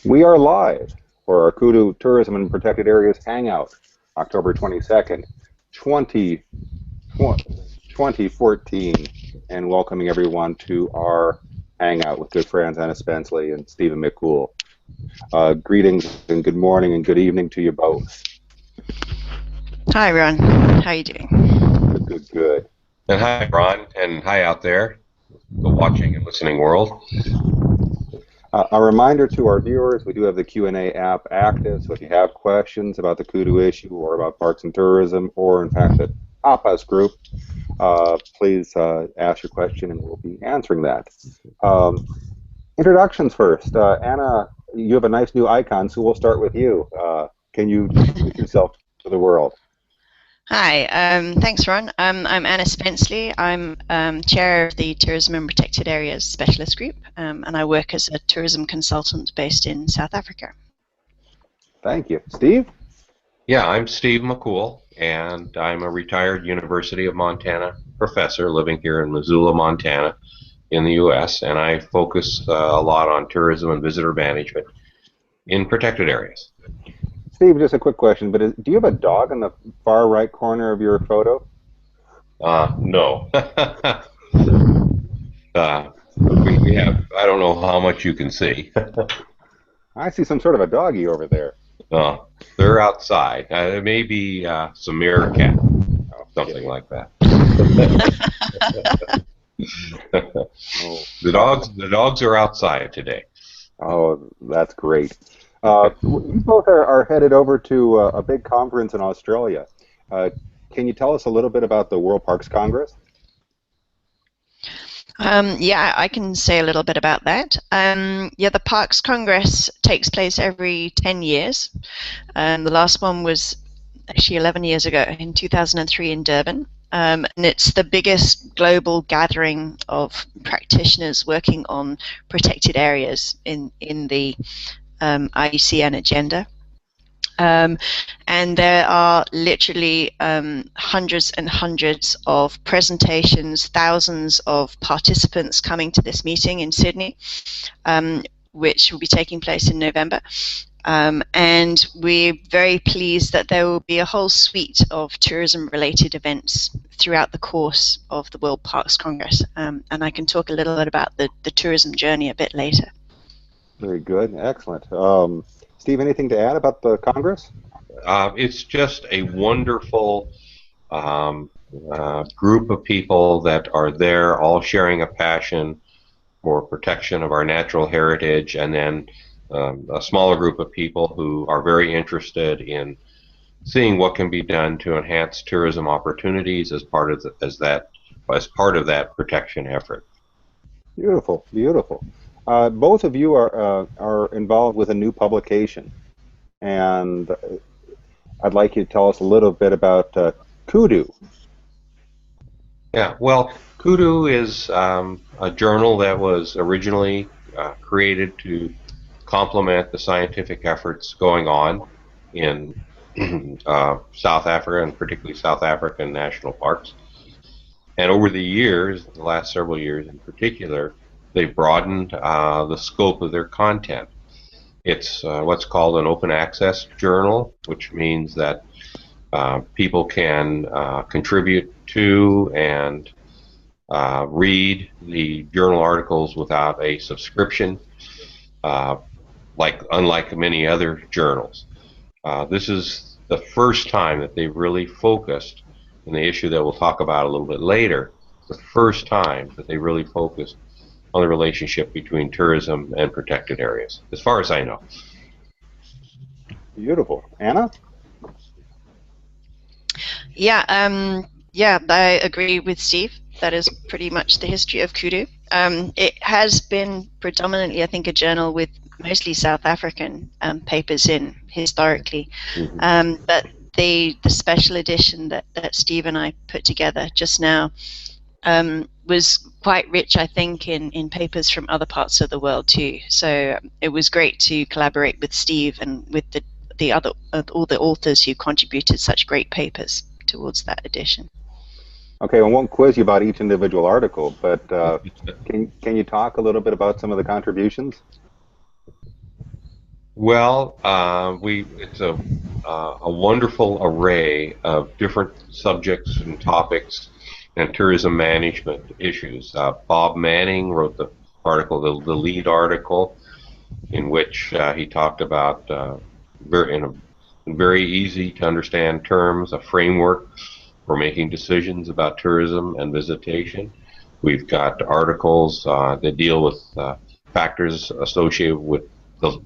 We are live for our Koedoe Tourism and Protected Areas Hangout, October 22nd, 20, 2014, and welcoming everyone to our Hangout with good friends Anna Spencelely and Stephen McCloud. Greetings and good morning and good evening to you both. Hi, Ron. How are you doing? Good. And hi, Ron, and hi out there, the watching and listening world. A reminder to our viewers, we do have the Q&A app active, so if you have questions about the Koedoe issue or about parks and tourism, or in fact the APAS group, please ask your question and we'll be answering that. Introductions first. Anna, you have a nice new icon, so we'll start with you. Can you introduce yourself to the world? Hi, thanks, Ron. I'm Anna Spencelely. I'm chair of the Tourism and Protected Areas Specialist Group, and I work as a tourism consultant based in South Africa. Thank you. Steve? Yeah, I'm Steve McCloud, and I'm a retired University of Montana professor living here in Missoula, Montana, in the U.S., and I focus a lot on tourism and visitor management in protected areas. Steve, just a quick question, but do you have a dog in the far right corner of your photo? No. We have, I don't know how much you can see. I see some sort of a doggy over there. They're outside. There may be some meerkat, something like that. The dogs are outside today. Oh, that's great. You both are headed over to a big conference in Australia. Can you tell us a little bit about the World Parks Congress? Yeah, I can say a little bit about that. Yeah, the Parks Congress takes place every 10 years. The last one was actually 11 years ago in 2003 in Durban. And it's the biggest global gathering of practitioners working on protected areas in the IUCN agenda. And there are literally hundreds and hundreds of presentations, thousands of participants coming to this meeting in Sydney, which will be taking place in November. And we're very pleased that there will be a whole suite of tourism-related events throughout the course of the World Parks Congress. And I can talk a little bit about the tourism journey a bit later. Very good. Excellent. Steve, anything to add about the Congress? It's just a wonderful group of people that are there, all sharing a passion for protection of our natural heritage, and then a smaller group of people who are very interested in seeing what can be done to enhance tourism opportunities as part of that protection effort. Beautiful, beautiful. Both of you are involved with a new publication, and I'd like you to tell us a little bit about Koedoe. Yeah, well, Koedoe is a journal that was originally created to complement the scientific efforts going on in South Africa, and particularly South African national parks. And over the years, the last several years in particular, they've broadened the scope of their content. It's what's called an open access journal, which means that people can contribute to and read the journal articles without a subscription, unlike many other journals. This is the first time that they've really focused, in the issue that we'll talk about a little bit later, the first time that they really focused on the relationship between tourism and protected areas, as far as I know. Beautiful. Anna? Yeah, yeah, I agree with Steve. That is pretty much the history of Koedoe. It has been predominantly, I think, a journal with mostly South African papers in historically, but the special edition that Steve and I put together just now was quite rich, I think, in papers from other parts of the world too. So it was great to collaborate with Steve and with all the authors who contributed such great papers towards that edition. Okay, I won't quiz you about each individual article, but can you talk a little bit about some of the contributions? Well, it's a wonderful array of different subjects and topics and tourism management issues. Bob Manning wrote the article, the lead article, in which he talked about in very easy to understand terms, a framework for making decisions about tourism and visitation. We've got articles that deal with factors associated with the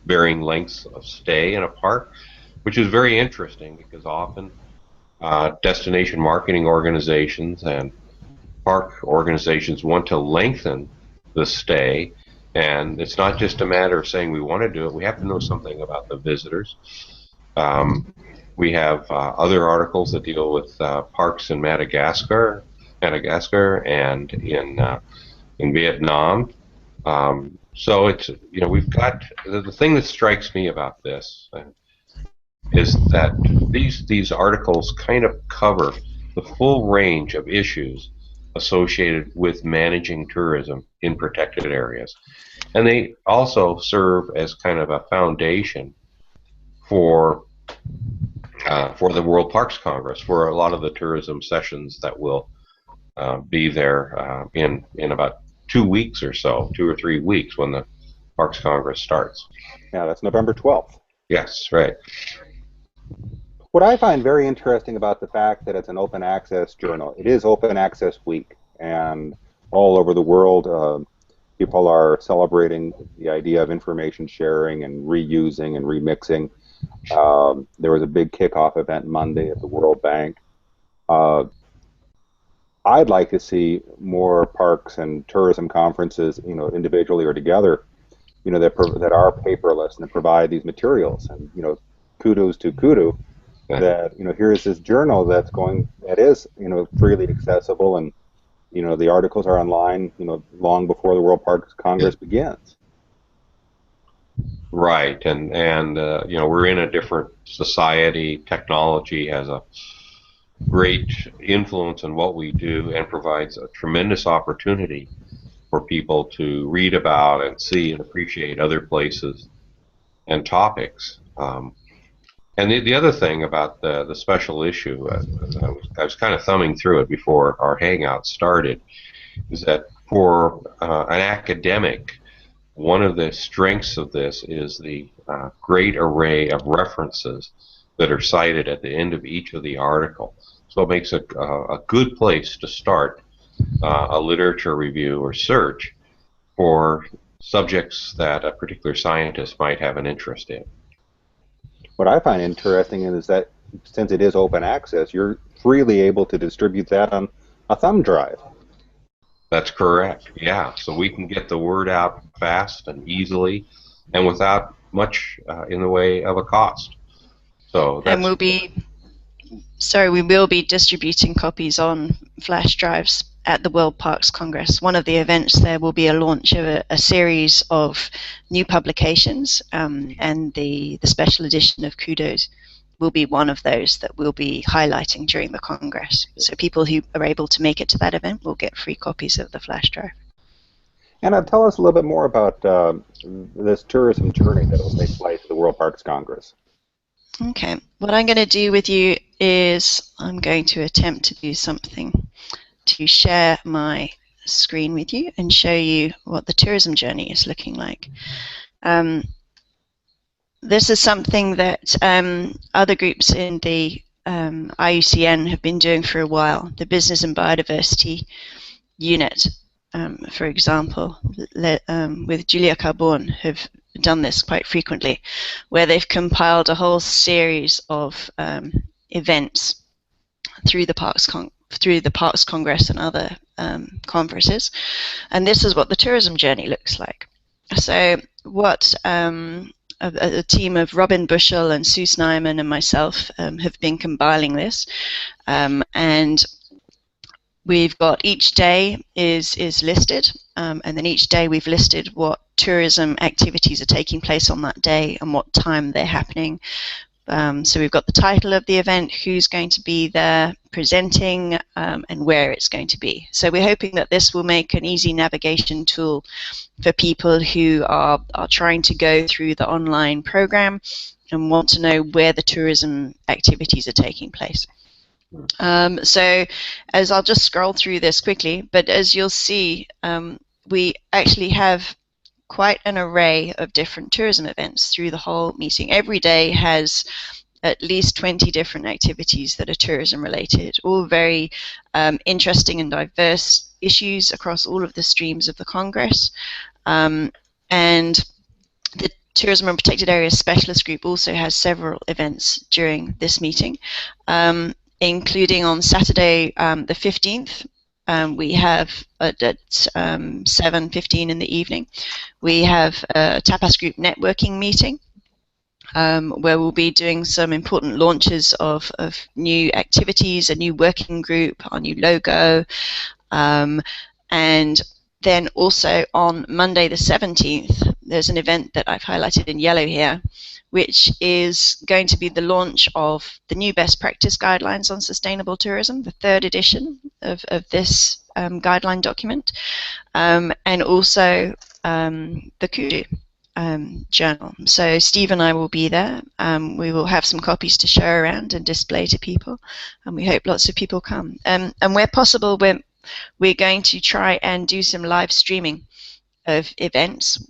varying lengths of stay in a park, which is very interesting because often destination marketing organizations and park organizations want to lengthen the stay. And it's not just a matter of saying we want to do it. We have to know something about the visitors. Um, we have other articles that deal with parks in Madagascar, and in Vietnam. So it's we've got the thing that strikes me about this is that these articles kind of cover the full range of issues associated with managing tourism in protected areas, and they also serve as kind of a foundation for the World Parks Congress, for a lot of the tourism sessions that will be there in about 2 weeks or so, 2 or 3 weeks when the Parks Congress starts. Yeah, that's November 12th. Yes, right. What I find very interesting about the fact that it's an open access journal, it is Open Access Week, and all over the world, people are celebrating the idea of information sharing and reusing and remixing. There was a big kickoff event Monday at the World Bank. Uh, I'd like to see more parks and tourism conferences, individually or together, that are paperless and that provide these materials. And kudos to Koedoe that here's this journal that is freely accessible, and the articles are online long before the World Parks Congress begins. Right, and we're in a different society. Technology has a great influence on what we do and provides a tremendous opportunity for people to read about and see and appreciate other places and topics. And the other thing about the special issue, I was kind of thumbing through it before our hangout started, is that for an academic, one of the strengths of this is the great array of references that are cited at the end of each of the article. So it makes a good place to start a literature review or search for subjects that a particular scientist might have an interest in. What I find interesting is that since it is open access, you're freely able to distribute that on a thumb drive. That's correct, yeah. So we can get the word out fast and easily and without much in the way of a cost. So that's, and we will be distributing copies on flash drives at the World Parks Congress. One of the events there will be a launch of a series of new publications, and the special edition of Koedoe will be one of those that we'll be highlighting during the Congress. So people who are able to make it to that event will get free copies of the flash drive. Anna, tell us a little bit more about this tourism journey that will take place at the World Parks Congress. Okay, what I'm going to do with you is I'm going to attempt to do something to share my screen with you and show you what the tourism journey is looking like. This is something that other groups in the IUCN have been doing for a while. The Business and Biodiversity Unit, for example, with Julia Carbone, have done this quite frequently, where they've compiled a whole series of events through the Parks Congress and other conferences, and this is what the tourism journey looks like. So what a team of Robin Bushell and Sue Snyman and myself have been compiling this, and we've got each day is listed, and then each day we've listed what tourism activities are taking place on that day and what time they're happening, So we've got the title of the event, who's going to be there presenting, and where it's going to be. So we're hoping that this will make an easy navigation tool for people who are trying to go through the online program and want to know where the tourism activities are taking place. So as I'll just scroll through this quickly, but as you'll see, we actually have quite an array of different tourism events through the whole meeting. Every day has at least 20 different activities that are tourism related, all very interesting and diverse issues across all of the streams of the Congress. And the Tourism and Protected Areas Specialist Group also has several events during this meeting, including on Saturday the 15th. We have at 7:15 in the evening, we have a Tapas Group networking meeting, where we'll be doing some important launches of new activities, a new working group, our new logo, and then also on Monday the 17th, there's an event that I've highlighted in yellow here, which is going to be the launch of the new best practice guidelines on sustainable tourism, the 3rd edition of this guideline document, and also the Koedoe journal. So Steve and I will be there. We will have some copies to show around and display to people, and we hope lots of people come. And where possible, we're going to try and do some live streaming of events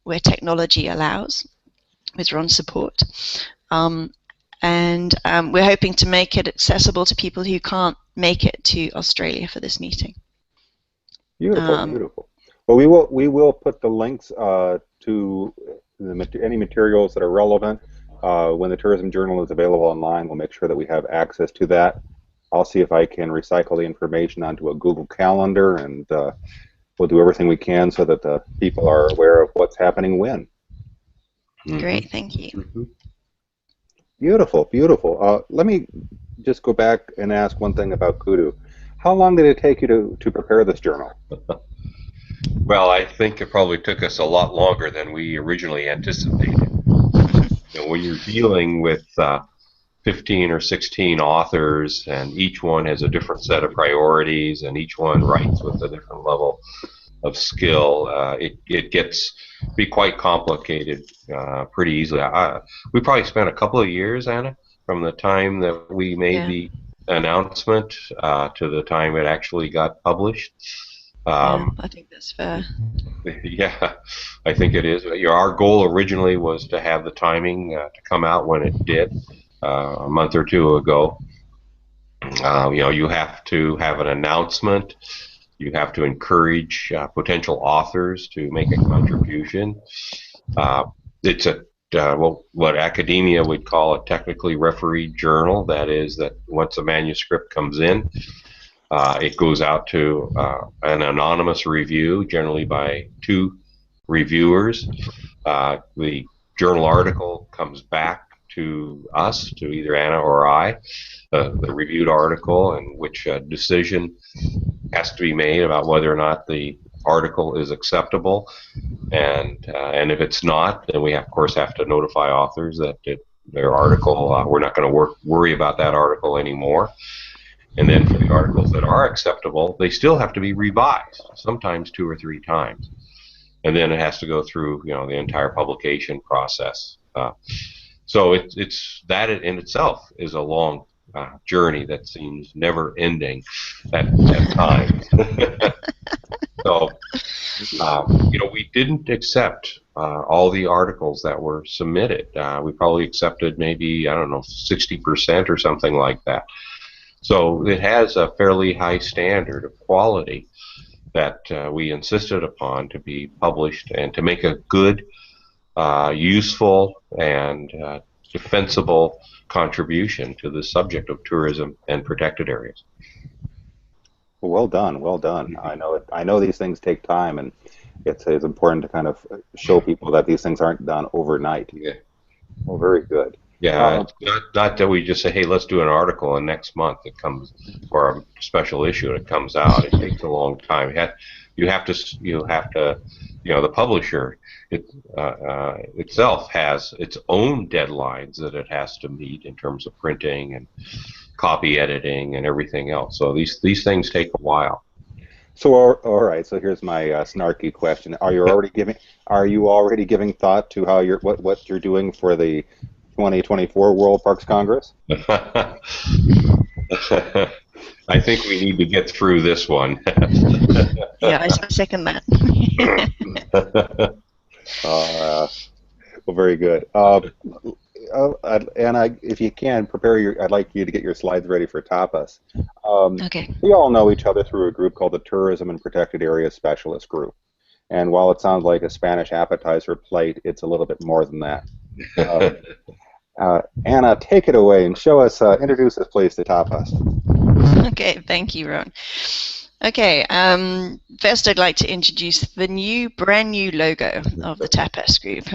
where technology allows, with Ron's support. And we're hoping to make it accessible to people who can't make it to Australia for this meeting. Beautiful, beautiful. Well, we will put the links to any materials that are relevant. When the Tourism Journal is available online, we'll make sure that we have access to that. I'll see if I can recycle the information onto a Google Calendar, and we'll do everything we can so that the people are aware of what's happening when. Great, thank you. Beautiful, beautiful. Let me just go back and ask one thing about Koedoe. How long did it take you to prepare this journal? Well, I think it probably took us a lot longer than we originally anticipated. When you're dealing with 15 or 16 authors, and each one has a different set of priorities, and each one writes with a different level of skill, it gets to be quite complicated pretty easily. We probably spent a couple of years, Anna, from the time that we made the announcement to the time it actually got published. I think that's fair. Yeah, I think it is. Our goal originally was to have the timing to come out when it did a month or two ago. You have to have an announcement. You have to encourage potential authors to make a contribution. It's what academia would call a technically refereed journal. That is, that once a manuscript comes in, it goes out to an anonymous review, generally by 2 reviewers. The journal article comes back to us, to either Anna or I, the reviewed article, in which a decision has to be made about whether or not the article is acceptable, and if it's not, then we of course have to notify authors that their article, we're not going to worry about that article anymore. And then for the articles that are acceptable, they still have to be revised, sometimes 2 or 3 times, and then it has to go through the entire publication process. So it's that in itself is a long journey that seems never ending at times. So we didn't accept all the articles that were submitted. We probably accepted maybe, I don't know, 60% or something like that. So it has a fairly high standard of quality that we insisted upon to be published and to make a good, useful, and defensible contribution to the subject of tourism and protected areas. Well done, well done. I know these things take time, and it's important to kind of show people that these things aren't done overnight. Yeah. Well, very good. Yeah, not that we just say, hey, let's do an article, and next month it comes, or a special issue, and it comes out. It takes a long time. You have to the publisher itself has its own deadlines that it has to meet in terms of printing and copy editing and everything else. So these things take a while. So, all right. So here's my snarky question: Are you already giving thought to how what you're doing for the 2024 World Parks Congress? I think we need to get through this one. Yeah, I second that. Well, very good. If you can, I'd like you to get your slides ready for tapas. Okay. We all know each other through a group called the Tourism and Protected Areas Specialist Group. And while it sounds like a Spanish appetizer plate, it's a little bit more than that. Anna, take it away and introduce this place to tapas. Okay, thank you, Ron. Okay, first I'd like to introduce the brand new logo of the Tapas Group,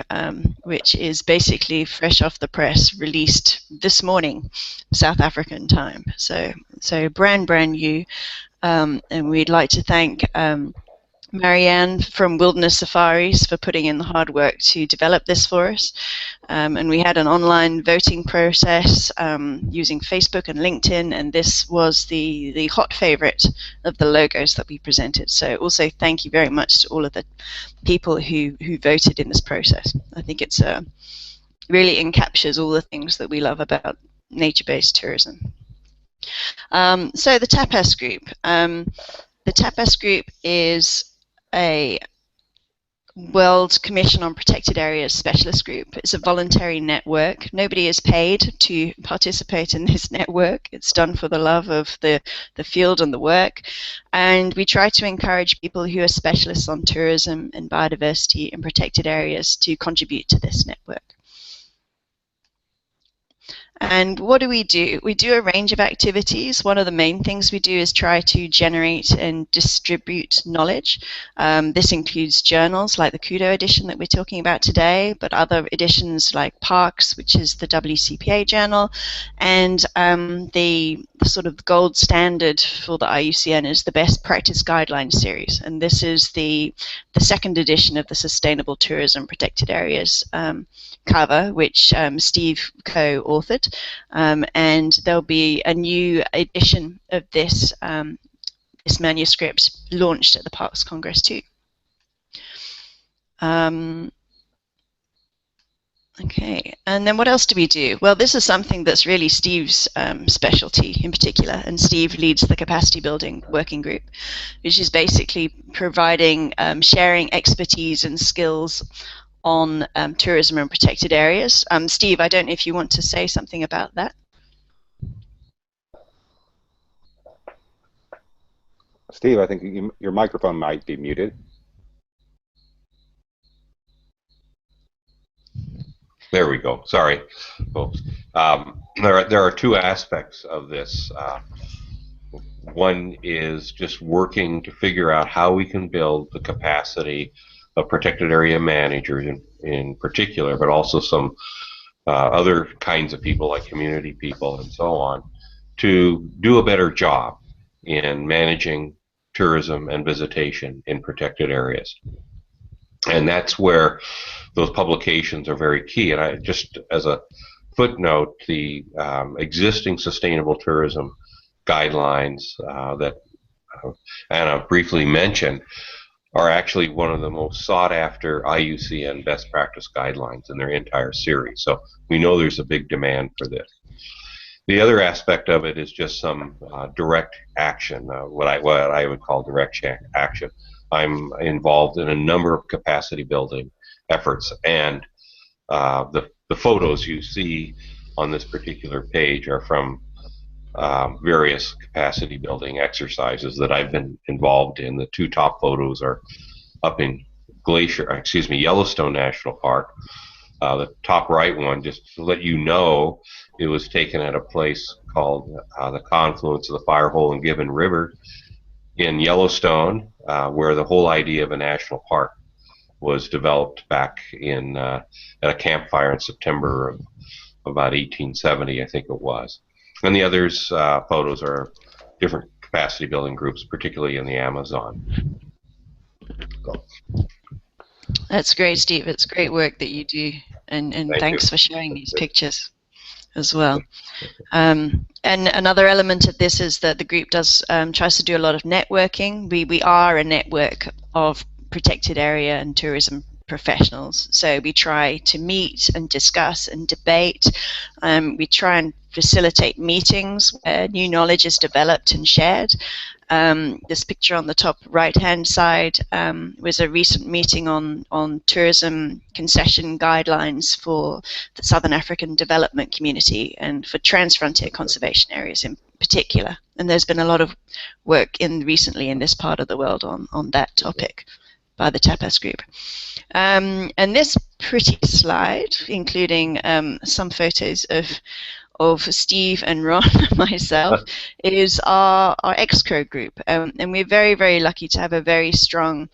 which is basically fresh off the press, released this morning, South African time. So brand new, and we'd like to thank Marianne from Wilderness Safaris for putting in the hard work to develop this for us. And we had an online voting process using Facebook and LinkedIn, and this was the hot favorite of the logos that we presented. So also thank you very much to all of the people who voted in this process. I think it's really encaptures all the things that we love about nature-based tourism. So the Tapas Group. The Tapas Group is a World Commission on Protected Areas specialist group. It's a voluntary network. Nobody is paid to participate in this network. It's done for the love of the field and the work. And we try to encourage people who are specialists on tourism and biodiversity and protected areas to contribute to this network. And what do? We do a range of activities. One of the main things we do is try to generate and distribute knowledge. This includes journals like the Koedoe edition that we're talking about today, but other editions like Parks, which is the WCPA journal, and the sort of gold standard for the IUCN is the Best Practice Guidelines series. And this is the second edition of the Sustainable Tourism Protected Areas cover, which Steve co-authored, and there'll be a new edition of this this manuscript launched at the Parks Congress too. Okay, and then what else do we do? Well, this is something that's really Steve's specialty in particular, and Steve leads the capacity building working group, which is basically providing, sharing expertise and skills on tourism and protected areas. Steve, I don't know if you want to say something about that. Steve, I think your microphone might be muted. There we go. Sorry, folks. There are two aspects of this. One is just working to figure out how we can build the capacity of protected area managers in particular, but also some other kinds of people like community people and so on, to do a better job in managing tourism and visitation in protected areas. And that's where those publications are very key. And I just, as a footnote, the existing sustainable tourism guidelines that Anna briefly mentioned are actually one of the most sought after IUCN best practice guidelines in their entire series. So we know there's a big demand for this. The other aspect of it is just some direct action, what I would call direct action. I'm involved in a number of capacity building efforts, and the photos you see on this particular page are from various capacity building exercises that I've been involved in. The two top photos are up in Yellowstone National Park. The top right one, just to let you know, it was taken at a place called the confluence of the Firehole and Gibbon River in Yellowstone, where the whole idea of a national park was developed back in at a campfire in September of about 1870, I think it was. And the others photos are different capacity building groups, particularly in the Amazon. That's great, Steve. It's great work that you do, and Thank you. thanks for sharing these pictures as well. And another element of this is that the group does tries to do a lot of networking. We are a network of protected area and tourism professionals, so we try to meet and discuss and debate. We try and facilitate meetings where new knowledge is developed and shared. This picture on the top right-hand side was a recent meeting on tourism concession guidelines for the Southern African Development Community and for transfrontier conservation areas in particular. And there's been a lot of work recently in this part of the world on that topic by the Tapas Group. And this pretty slide, including some photos of Steve and Ron and myself, is our ExCo group. And we're very, very lucky to have a very strong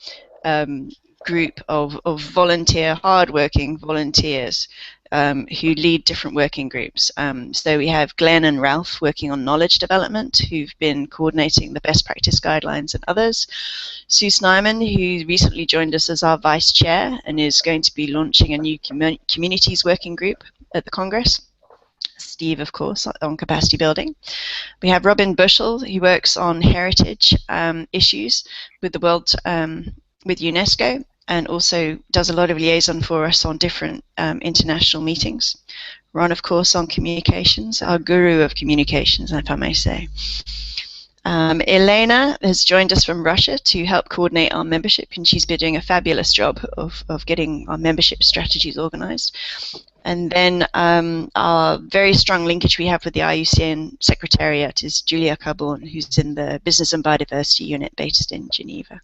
group of volunteer, hard-working volunteers who lead different working groups. So we have Glenn and Ralph working on knowledge development, who've been coordinating the best practice guidelines and others. Sue Snyman, who recently joined us as our vice chair and is going to be launching a new communities working group at the Congress. Steve, of course, on capacity building. We have Robin Bushell, who works on heritage issues with the world, with UNESCO, and also does a lot of liaison for us on different international meetings. Ron, of course, on communications, our guru of communications, if I may say. Elena has joined us from Russia to help coordinate our membership, and she's been doing a fabulous job of getting our membership strategies organized. And then our very strong linkage we have with the IUCN Secretariat is Julia Carbon, who's in the Business and Biodiversity Unit based in Geneva.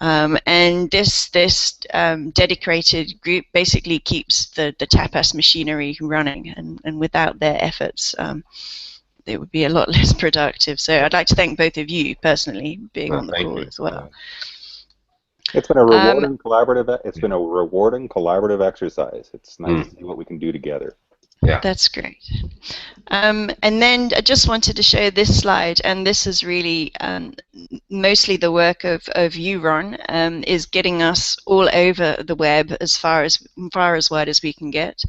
And this dedicated group basically keeps the Tapas machinery running, and without their efforts, it would be a lot less productive. So I'd like to thank both of you personally being on the call as well. It's been a rewarding collaborative. It's been a rewarding collaborative exercise. It's nice to see what we can do together. Yeah, that's great. And then I just wanted to show this slide, and this is really mostly the work of you, Ron, is getting us all over the web as far as wide as we can get.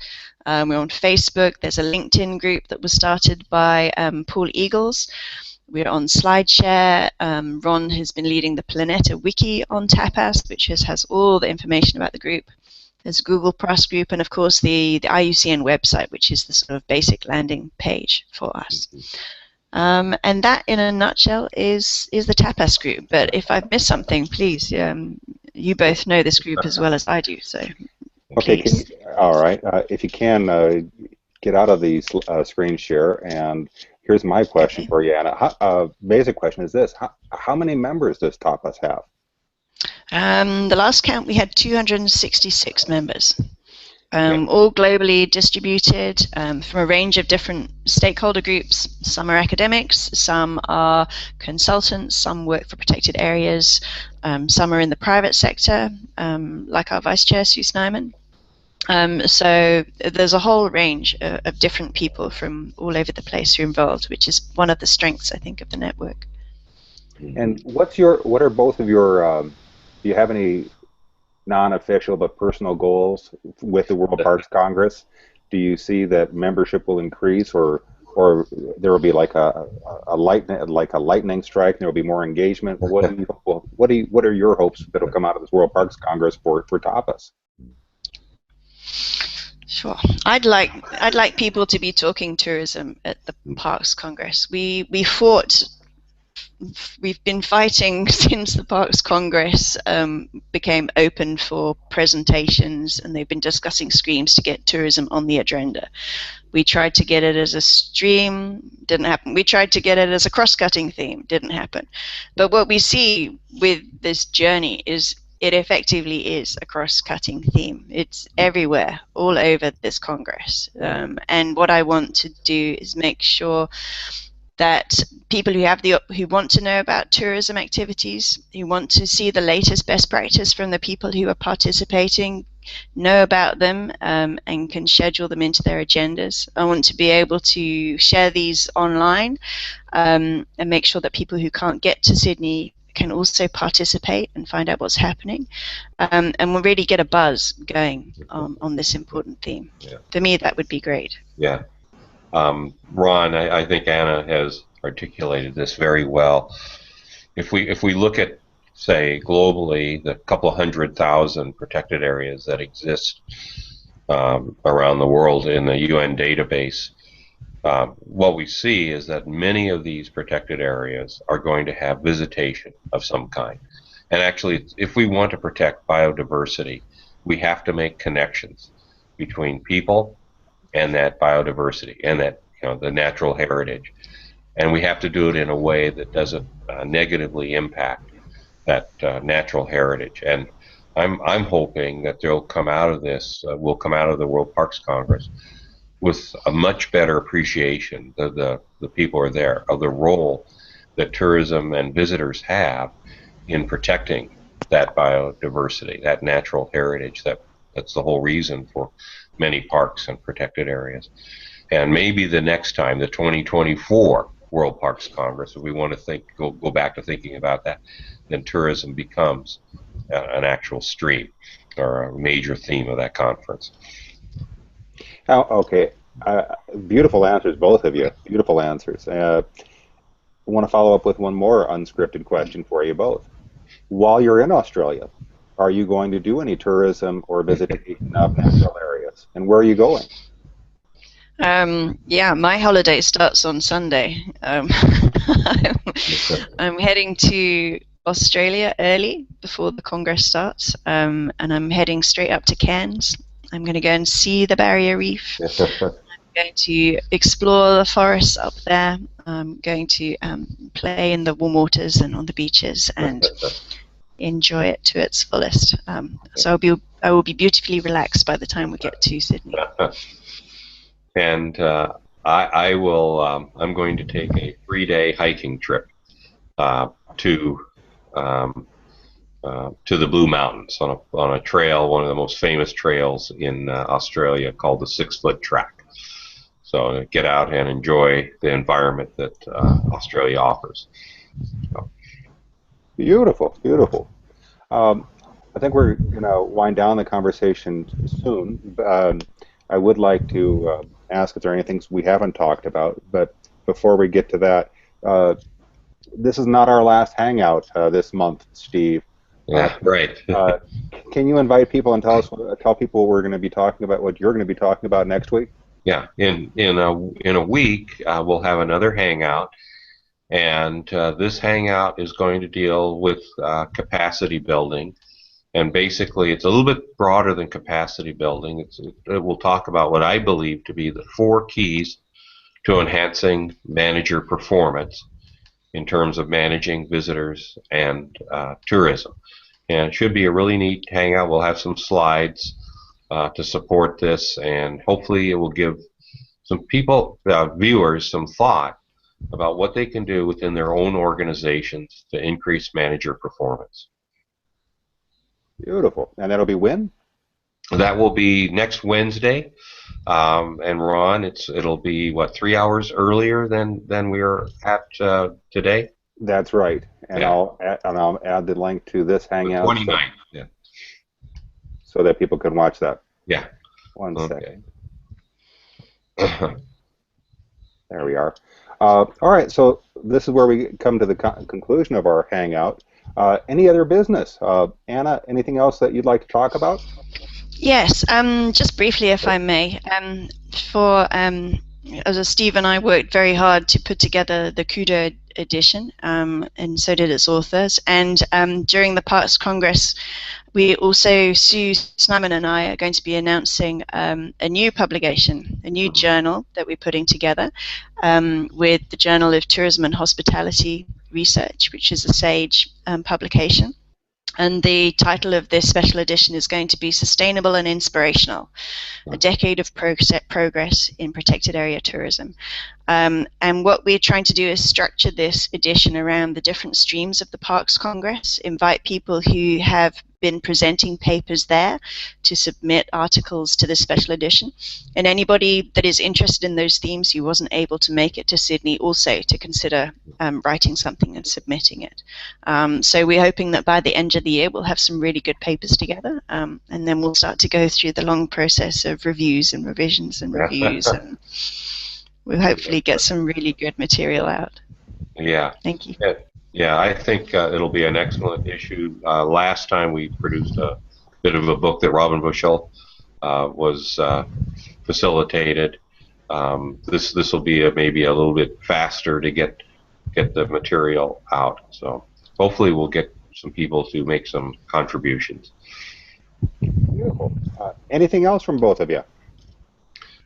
We're on Facebook. There's a LinkedIn group that was started by Paul Eagles. We're on SlideShare. Ron has been leading the Planeta Wiki on Tapas, which has all the information about the group. There's a Google Plus group, and of course the IUCN website, which is the sort of basic landing page for us. And that, in a nutshell, is the Tapas group. But if I've missed something, please, you both know this group as well as I do, so okay, all right. If you can, get out of the screen share, and here's my question for you, Anna. Basic question is this: how many members does Tapas have? The last count, we had 266 members, all globally distributed from a range of different stakeholder groups. Some are academics, some are consultants, some work for protected areas, some are in the private sector, like our Vice Chair, Sue Snyman. So there's a whole range of different people from all over the place who are involved, which is one of the strengths, I think, of the network. And what are both of your, do you have any non-official but personal goals with the World Parks Congress? Do you see that membership will increase, or there will be like a lightning strike, and there will be more engagement? What are your hopes that will come out of this World Parks Congress for Tapas? Sure. I'd like people to be talking tourism at the Parks Congress. We've been fighting since the Parks Congress became open for presentations, and they've been discussing streams to get tourism on the agenda. We tried to get it as a stream, didn't happen. We tried to get it as a cross-cutting theme, didn't happen. But what we see with this journey is it effectively is a cross-cutting theme. It's everywhere, all over this Congress. And what I want to do is make sure that people who want to know about tourism activities, who want to see the latest best practice from the people who are participating, know about them and can schedule them into their agendas. I want to be able to share these online and make sure that people who can't get to Sydney can also participate and find out what's happening, and we'll really get a buzz going on this important theme. Yeah. For me, that would be great. Yeah. Ron, I think Anna has articulated this very well. If we look at, say, globally, the couple 100,000 protected areas that exist around the world in the UN database, what we see is that many of these protected areas are going to have visitation of some kind. And actually, if we want to protect biodiversity, we have to make connections between people and that biodiversity and that, the natural heritage. And we have to do it in a way that doesn't negatively impact that natural heritage. And I'm hoping that they'll come out of this, will come out of the World Parks Congress with a much better appreciation, the people are there, of the role that tourism and visitors have in protecting that biodiversity, that natural heritage. That's the whole reason for many parks and protected areas. And maybe the next time, the 2024 World Parks Congress, if we want to go back to thinking about that, then tourism becomes an actual stream or a major theme of that conference. Okay. Beautiful answers, both of you. Beautiful answers. I want to follow up with one more unscripted question for you both. While you're in Australia, are you going to do any tourism or visitation of natural areas? And where are you going? Yeah, my holiday starts on Sunday. I'm heading to Australia early before the Congress starts, and I'm heading straight up to Cairns. I'm going to go and see the barrier reef. I'm going to explore the forests up there. I'm going to play in the warm waters and on the beaches and enjoy it to its fullest. So I will be beautifully relaxed by the time we get to Sydney. And I will. I'm going to take a 3-day hiking trip to the Blue Mountains on a trail, one of the most famous trails in Australia, called the 6-foot track. So get out and enjoy the environment that Australia offers. So. Beautiful, beautiful. I think we're going to wind down the conversation soon. I would like to ask if there are any things we haven't talked about, but before we get to that, this is not our last hangout this month, Steve. Yeah, right. Can you invite people and tell people what we're going to be talking about, what you're going to be talking about next week? Yeah, in a week we'll have another hangout, and this hangout is going to deal with capacity building, and basically it's a little bit broader than capacity building. It will talk about what I believe to be the 4 keys to enhancing manager performance in terms of managing visitors and tourism. And it should be a really neat hangout. We'll have some slides to support this, and hopefully it will give some people, viewers, some thought about what they can do within their own organizations to increase manager performance. Beautiful. And that'll be when? That will be next Wednesday. And Ron, it'll be what, 3 hours earlier than we are at today? That's right. And Yeah. I'll add the link to this hangout. 29th. Yeah. So that people can watch that. Yeah. One Okay. second. There we are. All right, so this is where we come to the conclusion of our hangout. Any other business? Anna, anything else that you'd like to talk about? Yes, just briefly, if I may. As Steve and I worked very hard to put together the Koedoe edition, and so did its authors. And during the Parks Congress, we also, Sue Snyman and I, are going to be announcing a new publication, a new journal that we're putting together with the Journal of Tourism and Hospitality Research, which is a SAGE publication. And the title of this special edition is going to be Sustainable and Inspirational, a decade of progress in protected area tourism. And what we're trying to do is structure this edition around the different streams of the Parks Congress, invite people who have been presenting papers there to submit articles to this special edition, and anybody that is interested in those themes who wasn't able to make it to Sydney also to consider writing something and submitting it. So we're hoping that by the end of the year we'll have some really good papers together, and then we'll start to go through the long process of reviews and revisions and reviews, and we'll hopefully get some really good material out. Yeah. Thank you. Yeah, I think it'll be an excellent issue. Last time we produced a bit of a book that Robin Bushell was facilitated. This will be maybe a little bit faster to get the material out. So hopefully we'll get some people to make some contributions. Beautiful. Anything else from both of you?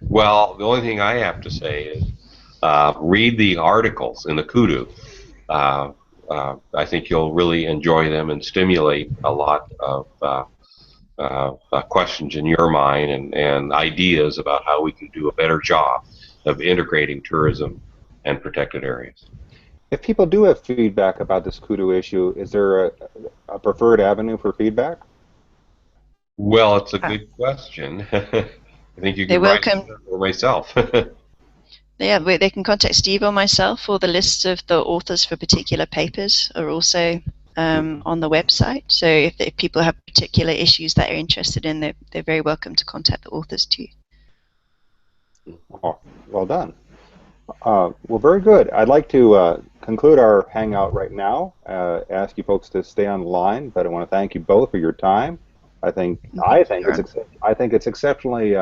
Well, the only thing I have to say is read the articles in the Koedoe. I think you'll really enjoy them and stimulate a lot of questions in your mind and ideas about how we can do a better job of integrating tourism and protected areas. If people do have feedback about this Koedoe issue, is there a preferred avenue for feedback? Well, it's a good question. I think you can write it for myself. Yeah, they can contact Steve or myself, or the lists of the authors for particular papers are also on the website. So if people have particular issues that they're interested in, they're very welcome to contact the authors too. Oh, well done. Well, very good. I'd like to conclude our hangout right now. Ask you folks to stay on the line, but I want to thank you both for your time. I think it's exceptionally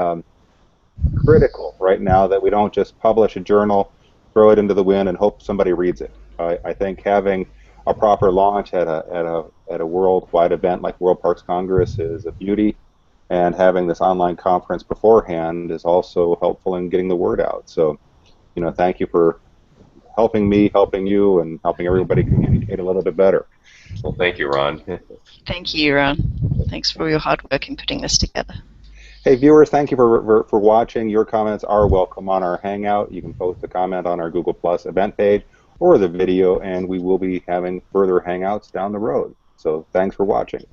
critical right now that we don't just publish a journal, throw it into the wind, and hope somebody reads it. I think having a proper launch at a worldwide event like World Parks Congress is a beauty, and having this online conference beforehand is also helpful in getting the word out. So, thank you for helping me, helping you, and helping everybody communicate a little bit better. Well, thank you, Ron. Thank you, Ron. Thanks for your hard work in putting this together. Hey viewers, thank you for watching. Your comments are welcome on our Hangout. You can post a comment on our Google Plus event page or the video, and we will be having further Hangouts down the road. So thanks for watching.